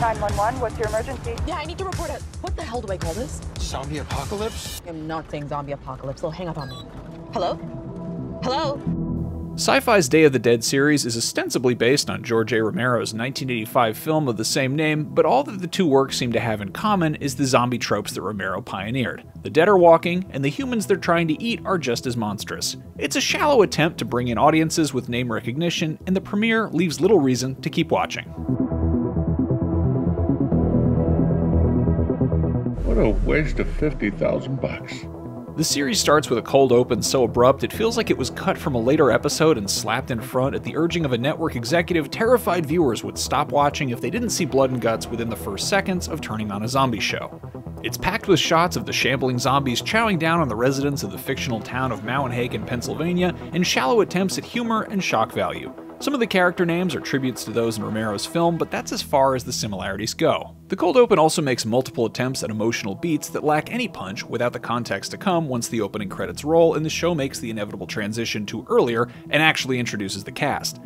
911, what's your emergency? Yeah, I need to report it. What the hell do I call this? Zombie apocalypse? I'm not saying zombie apocalypse. They'll hang up on me. Hello? Hello? Syfy's Day of the Dead series is ostensibly based on George A. Romero's 1985 film of the same name, but all that the two works seem to have in common is the zombie tropes that Romero pioneered. The dead are walking, and the humans they're trying to eat are just as monstrous. It's a shallow attempt to bring in audiences with name recognition, and the premiere leaves little reason to keep watching. What a waste of $50,000. The series starts with a cold open so abrupt it feels like it was cut from a later episode and slapped in front at the urging of a network executive terrified viewers would stop watching if they didn't see blood and guts within the first seconds of turning on a zombie show. It's packed with shots of the shambling zombies chowing down on the residents of the fictional town of Mountain, Pennsylvania, and shallow attempts at humor and shock value. Some of the character names are tributes to those in Romero's film, but that's as far as the similarities go. The cold open also makes multiple attempts at emotional beats that lack any punch without the context to come once the opening credits roll and the show makes the inevitable transition to earlier and actually introduces the cast.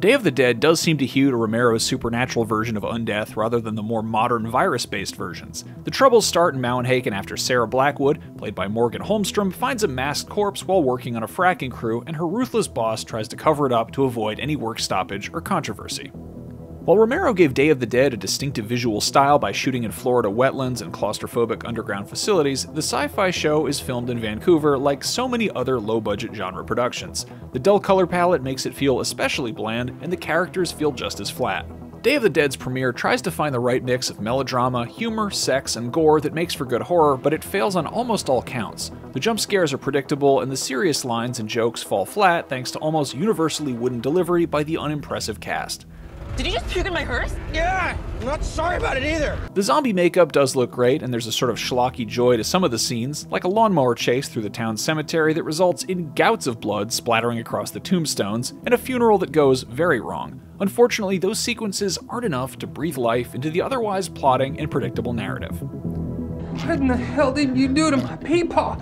Day of the Dead does seem to hew to Romero's supernatural version of undeath rather than the more modern virus-based versions. The troubles start in Mountain after Sarah Blackwood, played by Morgan Holmstrom, finds a masked corpse while working on a fracking crew, and her ruthless boss tries to cover it up to avoid any work stoppage or controversy. While Romero gave Day of the Dead a distinctive visual style by shooting in Florida wetlands and claustrophobic underground facilities, the Syfy show is filmed in Vancouver like so many other low-budget genre productions. The dull color palette makes it feel especially bland, and the characters feel just as flat. Day of the Dead's premiere tries to find the right mix of melodrama, humor, sex, and gore that makes for good horror, but it fails on almost all counts. The jump scares are predictable, and the serious lines and jokes fall flat thanks to almost universally wooden delivery by the unimpressive cast. Did you just puke in my hearse? Yeah, I'm not sorry about it either. The zombie makeup does look great, and there's a sort of schlocky joy to some of the scenes, like a lawnmower chase through the town cemetery that results in gouts of blood splattering across the tombstones, and a funeral that goes very wrong. Unfortunately, those sequences aren't enough to breathe life into the otherwise plotting and predictable narrative. What in the hell did you do to my peepaw?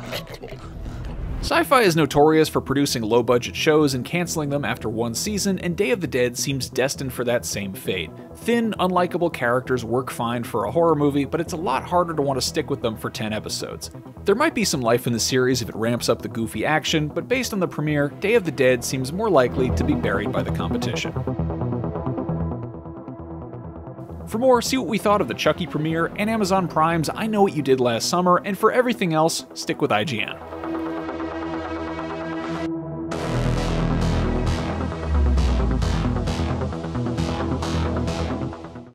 Syfy is notorious for producing low-budget shows and canceling them after one season, and Day of the Dead seems destined for that same fate. Thin, unlikable characters work fine for a horror movie, but it's a lot harder to want to stick with them for 10 episodes. There might be some life in the series if it ramps up the goofy action, but based on the premiere, Day of the Dead seems more likely to be buried by the competition. For more, see what we thought of the Chucky premiere and Amazon Prime's I Know What You Did Last Summer, and for everything else, stick with IGN.